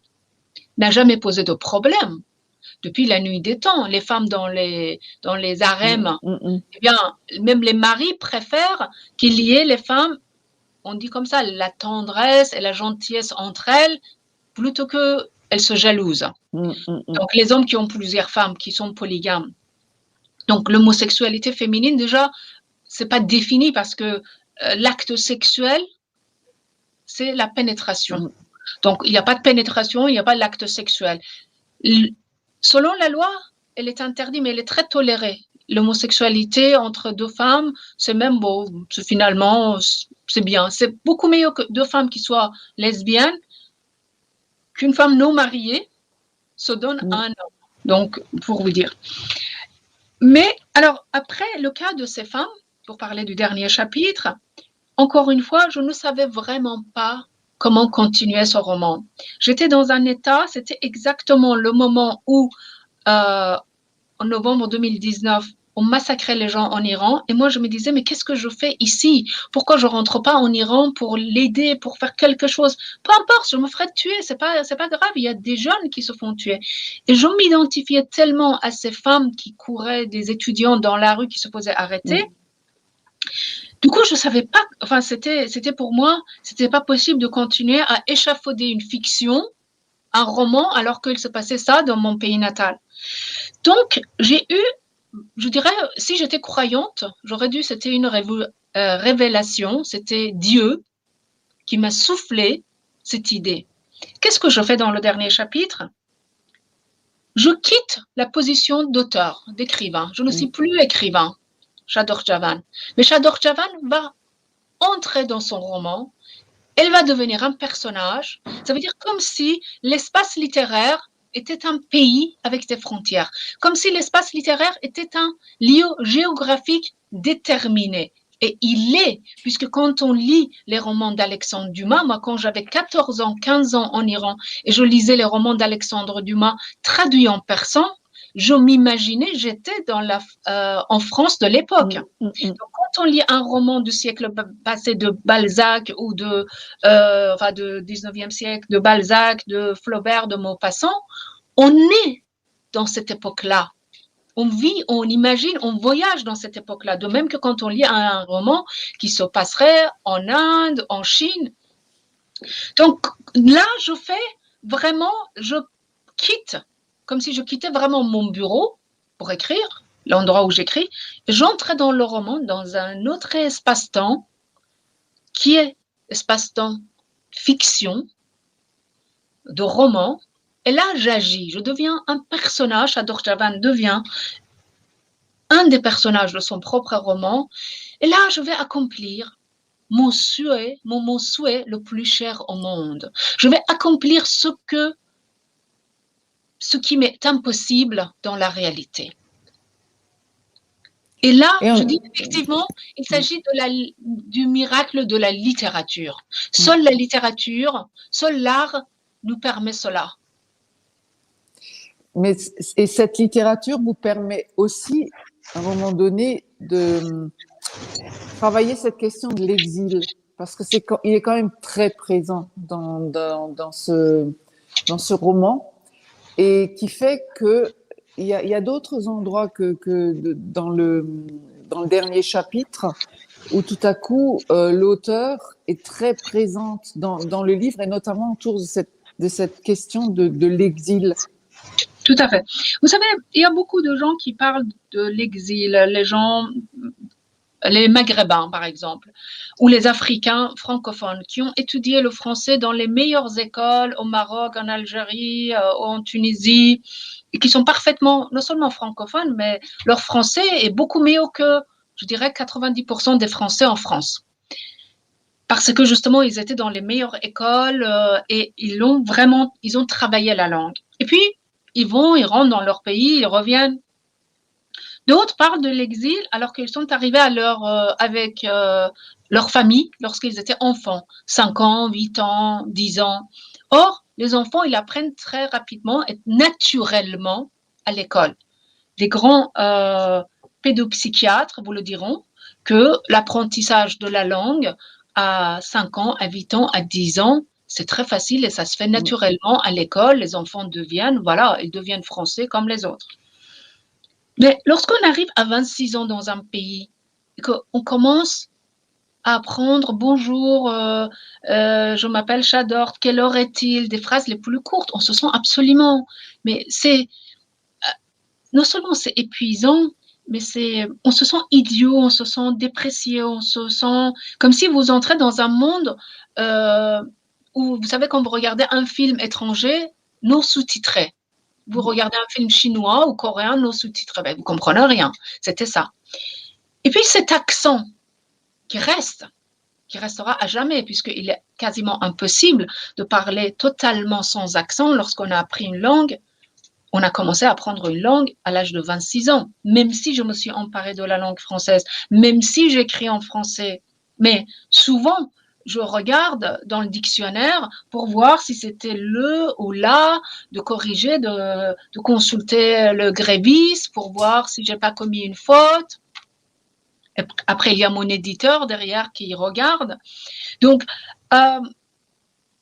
n'a jamais posé de problème. Depuis la nuit des temps, les femmes dans les harems, eh bien, même les maris préfèrent qu'il y ait les femmes, on dit comme ça, la tendresse et la gentillesse entre elles, plutôt qu'elles se jalousent. Donc, les hommes qui ont plusieurs femmes, qui sont polygames. Donc, l'homosexualité féminine, déjà, c'est pas défini parce que l'acte sexuel, c'est la pénétration. Donc, il n'y a pas de pénétration, il n'y a pas l'acte sexuel. Selon la loi, elle est interdite, mais elle est très tolérée. L'homosexualité entre deux femmes, c'est même beau. Finalement, c'est bien. C'est beaucoup mieux que deux femmes qui soient lesbiennes qu'une femme non mariée se donne à un homme. Donc, pour vous dire. Mais, alors, après le cas de ces femmes, pour parler du dernier chapitre, encore une fois, je ne savais vraiment pas comment continuer ce roman. J'étais dans un état, c'était exactement le moment où, en novembre 2019, on massacrait les gens en Iran. Et moi, je me disais, mais qu'est-ce que je fais ici? Pourquoi je rentre pas en Iran pour l'aider, pour faire quelque chose? Peu importe, je me ferais tuer, c'est pas grave. Il y a des jeunes qui se font tuer. Et je m'identifiais tellement à ces femmes qui couraient, des étudiants dans la rue qui se faisaient arrêter. Du coup, je savais pas, enfin, c'était pour moi, c'était pas possible de continuer à échafauder une fiction, un roman, alors qu'il se passait ça dans mon pays natal. Donc, j'ai eu, je dirais, si j'étais croyante, c'était une révélation, c'était Dieu qui m'a soufflé cette idée. Qu'est-ce que je fais dans le dernier chapitre? Je quitte la position d'auteur, d'écrivain. Je ne suis plus écrivain. Chador Javan. Mais Chador Javan va entrer dans son roman, elle va devenir un personnage. Ça veut dire comme si l'espace littéraire était un pays avec des frontières, comme si l'espace littéraire était un lieu géographique déterminé. Et il est, puisque quand on lit les romans d'Alexandre Dumas, moi quand j'avais 14 ans, 15 ans en Iran, et je lisais les romans d'Alexandre Dumas traduits en persan, je m'imaginais, j'étais en France de l'époque. Donc, quand on lit un roman du siècle passé de Balzac ou du 19e siècle, de Balzac, de Flaubert, de Maupassant, on est dans cette époque-là. On vit, on imagine, on voyage dans cette époque-là. De même que quand on lit un roman qui se passerait en Inde, en Chine. Donc là, je quitte, comme si je quittais vraiment mon bureau pour écrire, l'endroit où j'écris, j'entrais dans le roman, dans un autre espace-temps, qui est espace-temps fiction, de roman, et là j'agis, je deviens un personnage, Chador Javan devient un des personnages de son propre roman, et là je vais accomplir mon souhait le plus cher au monde. Je vais accomplir ce qui m'est impossible dans la réalité. Et là, je dis effectivement, il s'agit du miracle de la littérature. Seule la littérature, seul l'art nous permet cela. Et cette littérature vous permet aussi, à un moment donné, de travailler cette question de l'exil, parce que il est quand même très présent dans ce roman, et qui fait que il y a d'autres endroits dans le dernier chapitre où tout à coup l'auteur est très présente dans le livre, et notamment autour de cette question de l'exil. Tout à fait. Vous savez, il y a beaucoup de gens qui parlent de l'exil, les Maghrébins par exemple, ou les Africains francophones qui ont étudié le français dans les meilleures écoles au Maroc, en Algérie, en Tunisie, et qui sont parfaitement, non seulement francophones, mais leur français est beaucoup mieux que, je dirais, 90% des Français en France. Parce que justement, ils étaient dans les meilleures écoles et ils ont travaillé la langue. Et puis, ils rentrent dans leur pays, ils reviennent. D'autres parlent de l'exil alors qu'ils sont arrivés avec leur famille lorsqu'ils étaient enfants, 5 ans, 8 ans, 10 ans. Or, les enfants, ils apprennent très rapidement et naturellement à l'école. Les grands pédopsychiatres vous le diront que l'apprentissage de la langue à 5 ans, à 8 ans, à 10 ans, c'est très facile et ça se fait naturellement à l'école. Les enfants ils deviennent français comme les autres. Mais lorsqu'on arrive à 26 ans dans un pays, qu'on commence à apprendre bonjour, je m'appelle Chador, quelle heure est-il, des phrases les plus courtes, on se sent absolument, mais non seulement c'est épuisant, mais on se sent idiot, on se sent déprécié, on se sent comme si vous entrez dans un monde où, vous savez, quand vous regardez un film étranger, non sous-titré. Vous regardez un film chinois ou coréen, non sous-titré, vous ne comprenez rien. C'était ça. Et puis cet accent qui restera à jamais, puisqu'il est quasiment impossible de parler totalement sans accent lorsqu'on a appris une langue. On a commencé à apprendre une langue à l'âge de 26 ans, même si je me suis emparée de la langue française, même si j'écris en français. Mais souvent, je regarde dans le dictionnaire pour voir si c'était le ou la, de corriger, de consulter le grévis pour voir si j'ai pas commis une faute. Et après, il y a mon éditeur derrière qui regarde. Donc,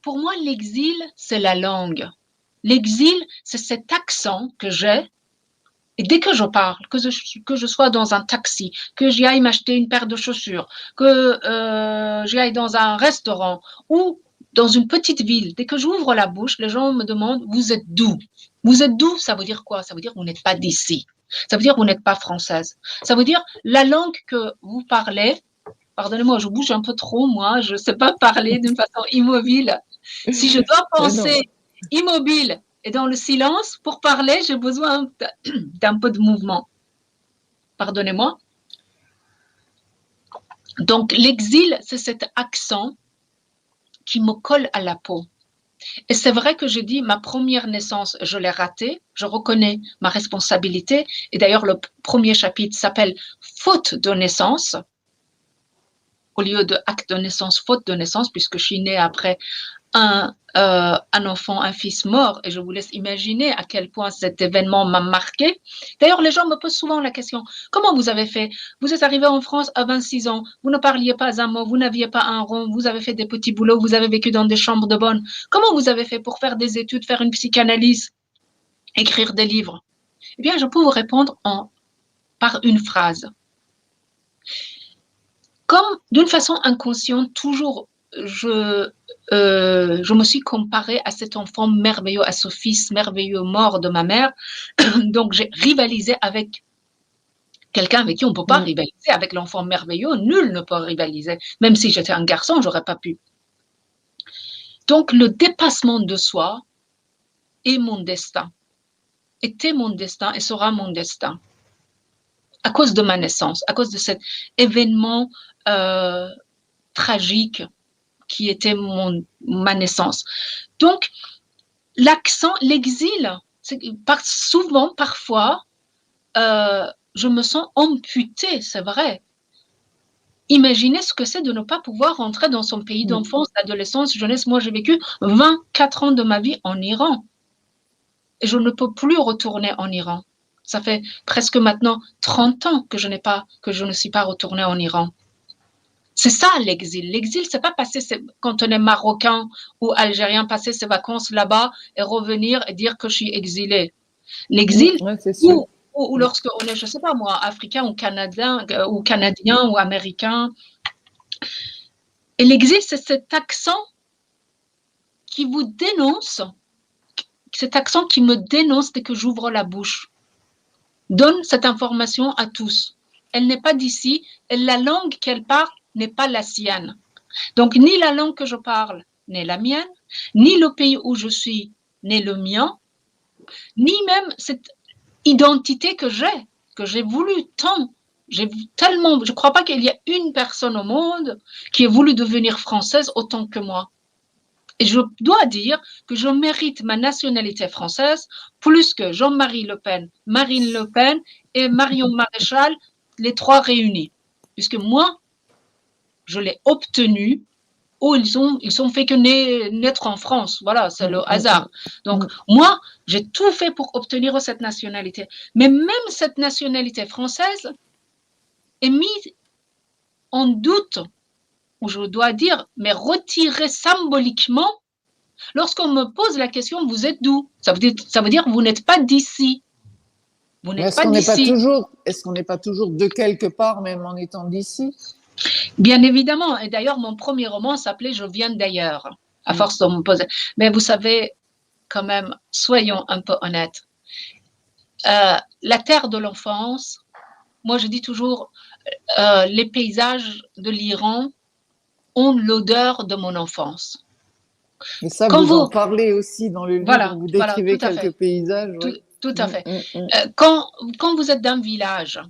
pour moi, l'exil, c'est la langue. L'exil, c'est cet accent que j'ai. Et dès que je parle, que je sois dans un taxi, que j'y aille m'acheter une paire de chaussures, que j'y aille dans un restaurant ou dans une petite ville, dès que j'ouvre la bouche, les gens me demandent « Vous êtes d'où ?» Vous êtes d'où? Ça veut dire quoi? Ça veut dire « Vous n'êtes pas d'ici ». Ça veut dire « Vous n'êtes pas française ». Ça veut dire la langue que vous parlez. Pardonnez-moi, je bouge un peu trop, moi. Je ne sais pas parler d'une façon immobile. Si je dois penser immobile et dans le silence, pour parler, j'ai besoin d'un peu de mouvement. Pardonnez-moi. Donc, l'exil, c'est cet accent qui me colle à la peau. Et c'est vrai que je dis, ma première naissance, je l'ai ratée, je reconnais ma responsabilité. Et d'ailleurs, le premier chapitre s'appelle « Faute de naissance », au lieu de « acte de naissance », faute de naissance, puisque je suis née après un enfant, un fils mort, et je vous laisse imaginer à quel point cet événement m'a marqué. D'ailleurs, les gens me posent souvent la question, comment vous avez fait? Vous êtes arrivé en France à 26 ans, vous ne parliez pas un mot, vous n'aviez pas un rond, vous avez fait des petits boulots, vous avez vécu dans des chambres de bonne. Comment vous avez fait pour faire des études, faire une psychanalyse, écrire des livres? Eh bien, je peux vous répondre par une phrase. Comme d'une façon inconsciente, toujours, je me suis comparée à cet enfant merveilleux, à ce fils merveilleux mort de ma mère. Donc, j'ai rivalisé avec quelqu'un avec qui on ne peut pas rivaliser, avec l'enfant merveilleux. Nul ne peut rivaliser. Même si j'étais un garçon, je n'aurais pas pu. Donc, le dépassement de soi est mon destin. Était mon destin et sera mon destin. À cause de ma naissance, à cause de cet événement tragique qui était ma naissance. Donc, l'accent, l'exil, souvent, parfois, je me sens amputée, c'est vrai. Imaginez ce que c'est de ne pas pouvoir rentrer dans son pays d'enfance, d'adolescence, jeunesse. Moi, j'ai vécu 24 ans de ma vie en Iran. Et je ne peux plus retourner en Iran. Ça fait presque maintenant 30 ans que je ne suis pas retournée en Iran. C'est ça l'exil. L'exil, c'est pas passer quand on est marocain ou algérien, passer ses vacances là-bas et revenir et dire que je suis exilé. L'exil, ou lorsque on est, je sais pas moi, africain ou canadien ou américain. Et l'exil, c'est cet accent qui vous dénonce, cet accent qui me dénonce dès que j'ouvre la bouche. Donne cette information à tous. Elle n'est pas d'ici, et la langue qu'elle parle n'est pas la sienne. Donc, ni la langue que je parle n'est la mienne, ni le pays où je suis n'est le mien, ni même cette identité que j'ai voulu tant. Je ne crois pas qu'il y ait une personne au monde qui ait voulu devenir française autant que moi. Et je dois dire que je mérite ma nationalité française plus que Jean-Marie Le Pen, Marine Le Pen et Marion Maréchal, les trois réunis. Puisque moi, je l'ai obtenu, ou ils sont fait que naître en France. Voilà, c'est le hasard. Donc, moi, j'ai tout fait pour obtenir cette nationalité. Mais même cette nationalité française est mise en doute, ou je dois dire, mais retirée symboliquement, lorsqu'on me pose la question, vous êtes d'où? Ça veut dire vous n'êtes pas d'ici. Vous n'êtes pas d'ici. Est-ce qu'on n'est pas toujours de quelque part, même en étant d'ici? Bien évidemment. Et d'ailleurs, mon premier roman s'appelait « Je viens d'ailleurs », à force de me poser. Mais vous savez, quand même, soyons un peu honnêtes. La terre de l'enfance, moi je dis toujours, les paysages de l'Iran ont l'odeur de mon enfance. Et ça, vous en parlez aussi dans le livre, vous décrivez quelques paysages. Tout à fait. Quand vous êtes d'un village,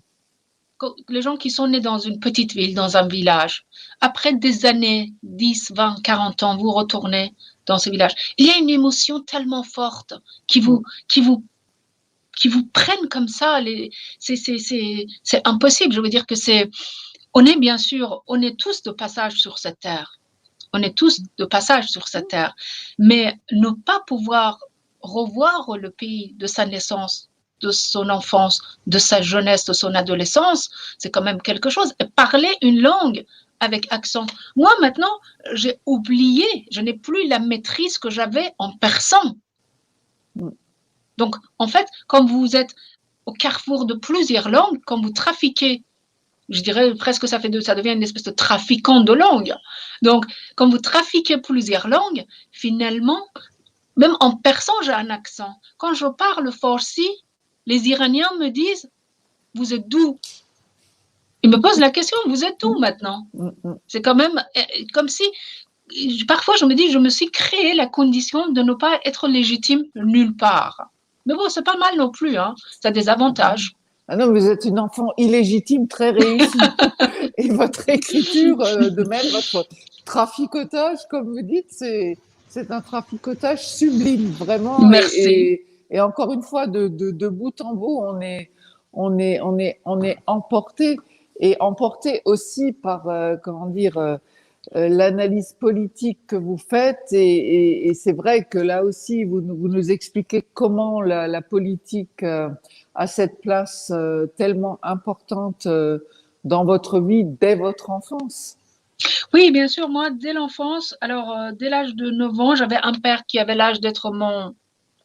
les gens qui sont nés dans une petite ville, dans un village, après des années, 10, 20, 40 ans, vous retournez dans ce village. Il y a une émotion tellement forte qui vous prennent comme ça. C'est impossible. Je veux dire que on est tous de passage sur cette terre. On est tous de passage sur cette terre. Mais ne pas pouvoir revoir le pays de sa naissance, de son enfance, de sa jeunesse, de son adolescence, c'est quand même quelque chose. Et parler une langue avec accent. Moi, maintenant, j'ai oublié, je n'ai plus la maîtrise que j'avais en persan. Donc, en fait, quand vous êtes au carrefour de plusieurs langues, quand vous trafiquez, je dirais presque ça devient une espèce de trafiquant de langues. Donc, quand vous trafiquez plusieurs langues, finalement, même en persan, j'ai un accent. Quand je parle farsi, les Iraniens me disent « Vous êtes d'où ?» Ils me posent la question « Vous êtes d'où maintenant ?» C'est quand même comme si, parfois je me dis, je me suis créé la condition de ne pas être légitime nulle part. Mais bon, c'est pas mal non plus, hein. Ça a des avantages. Ah non, vous êtes une enfant illégitime très réussie. Et votre écriture, de même, votre traficotage, comme vous dites, c'est un traficotage sublime, vraiment. Merci. Et encore une fois, de bout en bout, on est emporté, et emporté aussi par, l'analyse politique que vous faites. Et c'est vrai que là aussi, vous nous expliquez comment la politique a cette place tellement importante dans votre vie dès votre enfance. Oui, bien sûr, moi, dès l'enfance, alors dès l'âge de 9 ans, j'avais un père qui avait l'âge d'être mon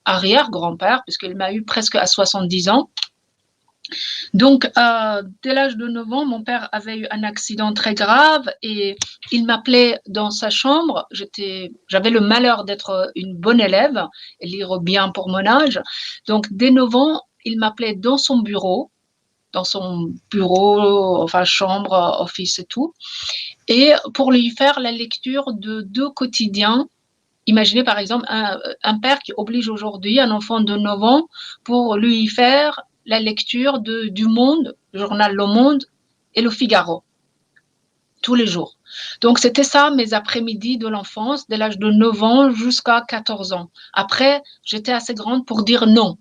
arrière-grand-père, puisqu'il m'a eu presque à 70 ans. Donc, dès l'âge de 9 ans, mon père avait eu un accident très grave et il m'appelait dans sa chambre. J'avais le malheur d'être une bonne élève et lire bien pour mon âge. Donc, dès 9 ans, il m'appelait dans son bureau, enfin chambre, office et tout, et pour lui faire la lecture de 2 quotidiens. Imaginez par exemple un père qui oblige aujourd'hui un enfant de 9 ans pour lui faire la lecture du Monde, le journal Le Monde et Le Figaro. tous les jours. Donc, c'était ça mes après-midi de l'enfance, dès l'âge de 9 ans jusqu'à 14 ans. Après, j'étais assez grande pour dire non.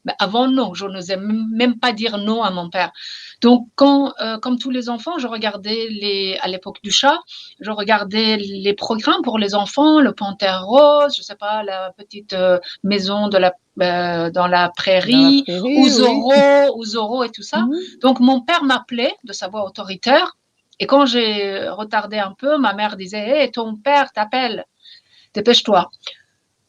Mais avant, non, je n'osais même pas dire non à mon père. Donc, comme tous les enfants, je regardais à l'époque du chat, je regardais les programmes pour les enfants, le Panthère Rose, je sais pas, la petite maison dans la prairie, ou oui. Zorro et tout ça. Mhm. Donc, mon père m'appelait de sa voix autoritaire. Et quand j'ai retardé un peu, ma mère disait, hé, ton père t'appelle, dépêche-toi.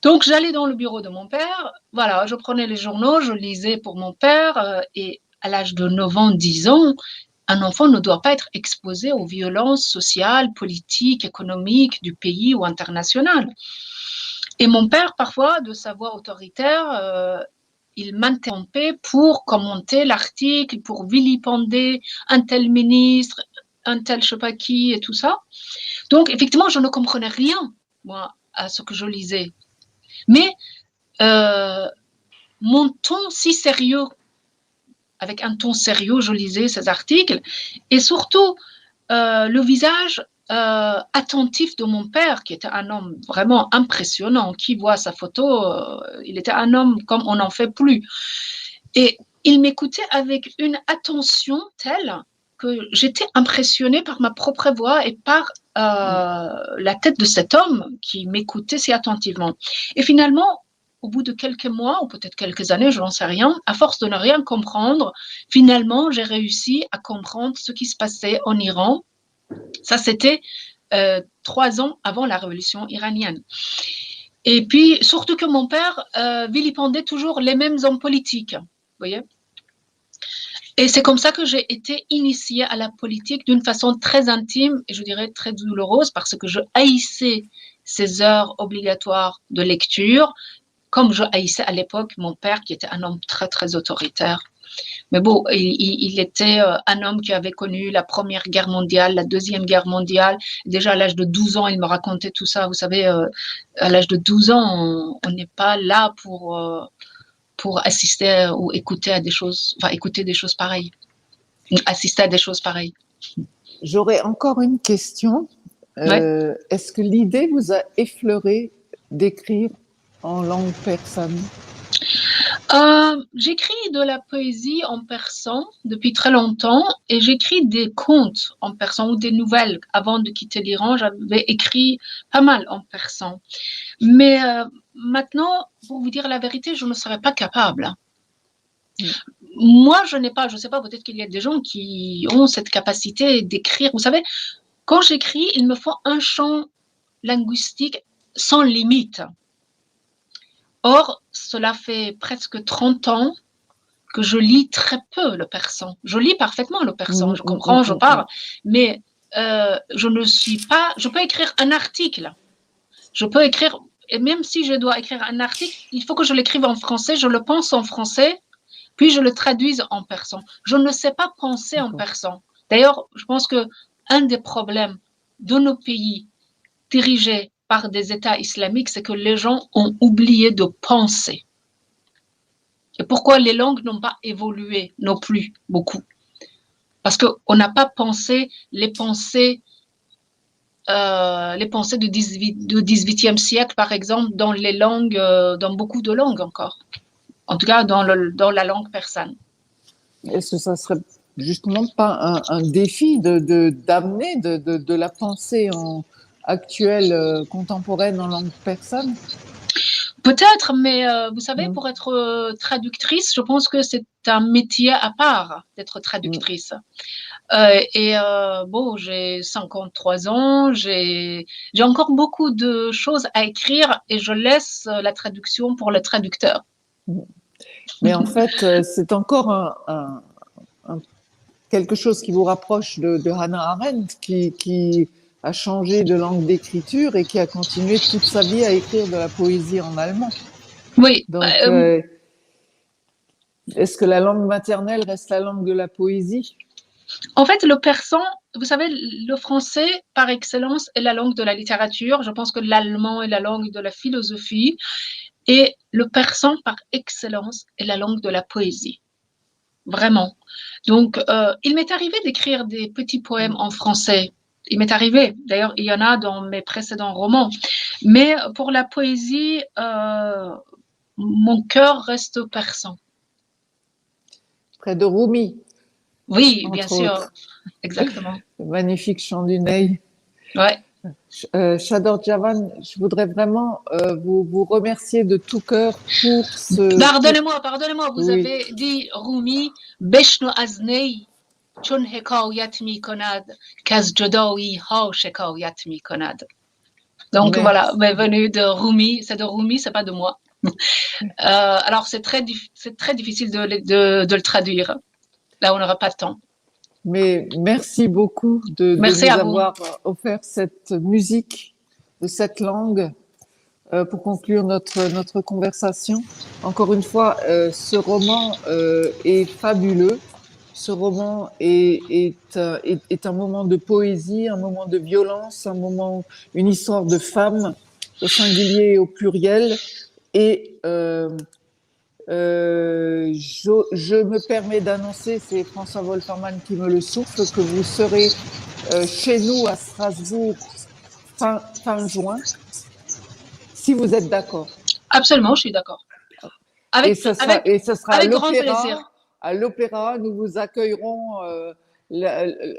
Donc, j'allais dans le bureau de mon père, voilà, je prenais les journaux, je lisais pour mon père, et à l'âge de 9 ans, 10 ans, un enfant ne doit pas être exposé aux violences sociales, politiques, économiques du pays ou internationales. Et mon père, parfois, de sa voix autoritaire, il m'interrompait pour commenter l'article, pour vilipender un tel ministre, un tel je sais pas qui et tout ça. Donc, effectivement, je ne comprenais rien, moi, à ce que je lisais. Mais mon ton si sérieux, avec un ton sérieux, je lisais ces articles, et surtout le visage attentif de mon père, qui était un homme vraiment impressionnant. Qui voit sa photo, il était un homme comme on n'en fait plus. Et il m'écoutait avec une attention telle que j'étais impressionnée par ma propre voix et par la tête de cet homme qui m'écoutait si attentivement. Et finalement, au bout de quelques mois, ou peut-être quelques années, je n'en sais rien, à force de ne rien comprendre, finalement, j'ai réussi à comprendre ce qui se passait en Iran. Ça, c'était 3 ans avant la révolution iranienne. Et puis, surtout que mon père vilipendait toujours les mêmes hommes politiques, vous voyez. Et c'est comme ça que j'ai été initiée à la politique d'une façon très intime et je dirais très douloureuse parce que je haïssais ces heures obligatoires de lecture, comme je haïssais à l'époque mon père qui était un homme très, très autoritaire. Mais bon, il était un homme qui avait connu la Première Guerre mondiale, la Deuxième Guerre mondiale. Déjà à l'âge de 12 ans, il me racontait tout ça. Vous savez, à l'âge de 12 ans, on n'est pas là pour assister ou écouter à des choses, enfin écouter des choses pareilles, assister à des choses pareilles. J'aurais encore une question. Ouais. Est-ce que l'idée vous a effleuré d'écrire en langue persane? J'écris de la poésie en persan depuis très longtemps et j'écris des contes en persan ou des nouvelles. Avant de quitter l'Iran, j'avais écrit pas mal en persan. Mais maintenant, pour vous dire la vérité, je ne serais pas capable. Moi, je n'ai pas, je ne sais pas, peut-être qu'il y a des gens qui ont cette capacité d'écrire. Vous savez, quand j'écris, il me faut un champ linguistique sans limite. Or, cela fait presque 30 ans que je lis très peu le persan. Je lis parfaitement le persan, je comprends, je parle, mais je ne suis pas... Je peux écrire un article. Je peux écrire... Et même si je dois écrire un article, il faut que je l'écrive en français, je le pense en français, puis je le traduise en persan. Je ne sais pas penser en persan. D'ailleurs, je pense qu'un des problèmes de nos pays dirigés par des États islamiques, c'est que les gens ont oublié de penser. Et pourquoi les langues n'ont pas évolué non plus beaucoup? Parce qu'on n'a pas pensé les pensées du 18e siècle, par exemple, dans les langues, dans beaucoup de langues encore. En tout cas, dans la langue persane. Est-ce que ça serait justement pas un défi d'amener de la pensée actuelle, contemporaine en langue persane? Peut-être, mais vous savez, pour être traductrice, je pense que c'est un métier à part d'être traductrice. Bon, j'ai 53 ans, j'ai encore beaucoup de choses à écrire et je laisse la traduction pour le traducteur. Mais en fait, c'est encore quelque chose qui vous rapproche de Hannah Arendt, qui a changé de langue d'écriture et qui a continué toute sa vie à écrire de la poésie en allemand. Oui. Donc, est-ce que la langue maternelle reste la langue de la poésie? En fait, le persan, vous savez, le français, par excellence, est la langue de la littérature. Je pense que l'allemand est la langue de la philosophie. Et le persan, par excellence, est la langue de la poésie. Vraiment. Donc, il m'est arrivé d'écrire des petits poèmes en français. Il m'est arrivé. D'ailleurs, il y en a dans mes précédents romans. Mais pour la poésie, mon cœur reste persan. Près de Rumi, Oui, bien entre sûr. autres. Exactement. Le magnifique chant du Ney. Ouais. Shador Javan, je voudrais vraiment vous remercier de tout cœur pour ce... Pardonnez-moi, vous Oui. avez dit Rumi, Beshno Aznei, Chon Hekayat Mikonad, Kaz Jodawi Ha Shekayat Mikonad. Donc Merci. voilà, venu de Rumi, c'est pas de moi. Alors c'est très difficile de le traduire. Là, on n'aura pas de temps. Mais merci beaucoup de Merci nous à vous. avoir offert cette musique de cette langue pour conclure notre conversation. Encore une fois, ce roman est fabuleux. Ce roman est un moment de poésie, un moment de violence, une histoire de femme au singulier et au pluriel. Et je me permets d'annoncer, c'est François Wolfermann qui me le souffle, que vous serez chez nous à Strasbourg fin juin, si vous êtes d'accord. Absolument, je suis d'accord. Et ce sera avec grand plaisir. à l'opéra. Nous vous accueillerons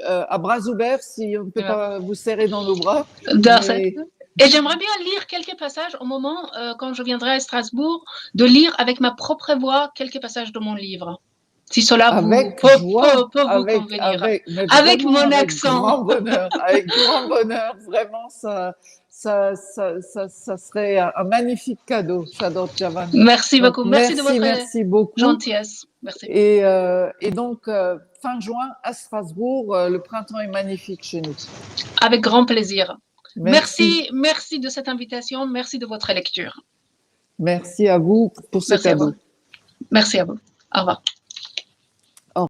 à bras ouverts si on ne peut pas vous serrer dans nos bras. Et j'aimerais bien lire quelques passages au moment, quand je viendrai à Strasbourg, de lire avec ma propre voix quelques passages de mon livre. Si cela peut vous convenir. Avec mon accent. Avec grand bonheur, vraiment, ça serait un magnifique cadeau, Shador Javan. Merci beaucoup. Merci de votre beaucoup. gentillesse. Merci. Et donc, fin juin à Strasbourg, le printemps est magnifique chez nous. Avec grand plaisir. Merci de cette invitation. Merci de votre lecture. Merci à vous pour ce cadeau. Merci à vous. Au revoir.